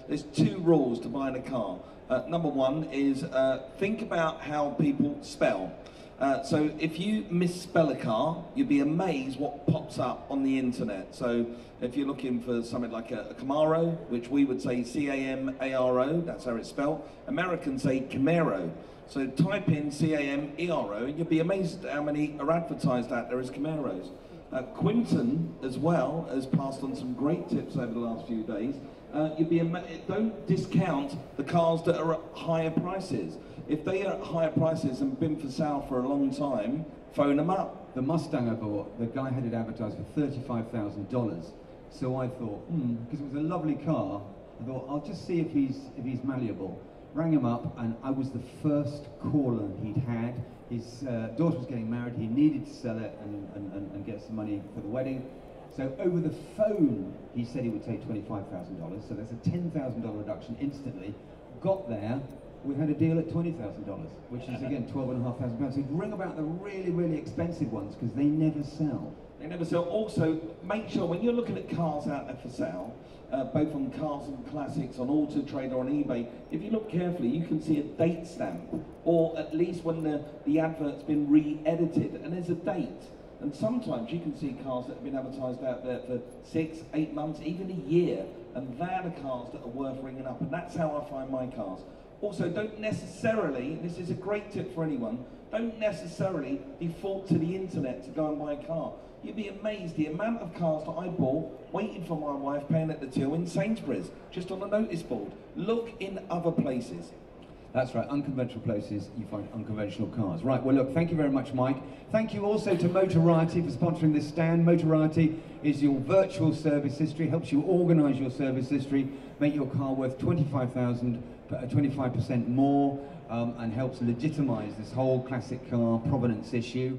there's two rules to buying a car. Number one is think about how people spell. So if you misspell a car, you'd be amazed what pops up on the internet. So if you're looking for something like a Camaro, which we would say C-A-M-A-R-O, that's how it's spelled. Americans say Camaro. So type in C-A-M-E-R-O and you'll be amazed at how many are advertised out there as Camaros. Quentin as well has passed on some great tips over the last few days. Don't discount the cars that are at higher prices. If they are at higher prices and been for sale for a long time, phone them up. The Mustang I bought, the guy had it advertised for $35,000. So I thought, because it was a lovely car, I thought I'll just see if he's malleable. Rang him up, and I was the first caller he'd had. His daughter was getting married. He needed to sell it and get some money for the wedding. So over the phone, he said he would take $25,000. So that's a $10,000 reduction instantly. Got there, we had a deal at $20,000, which is again £12,500. So ring about the really, really expensive ones because they never sell. They never sell. Also, make sure when you're looking at cars out there for sale, both on Cars and Classics, on Auto Trader, on eBay, if you look carefully, you can see a date stamp, or at least when the advert's been re-edited, and there's a date. And sometimes you can see cars that have been advertised out there for 6, 8 months, even a year, and they're the cars that are worth ringing up, and that's how I find my cars. Also, don't necessarily, this is a great tip for anyone, don't necessarily default to the internet to go and buy a car. You'd be amazed the amount of cars that I bought waiting for my wife paying at the till in Sainsbury's, just on a notice board. Look in other places. That's right, unconventional places, you find unconventional cars. Right, well look, thank you very much, Mike. Thank you also to Motoriety for sponsoring this stand. Motoriety is your virtual service history, helps you organise your service history, make your car worth 25% more, and helps legitimise this whole classic car provenance issue.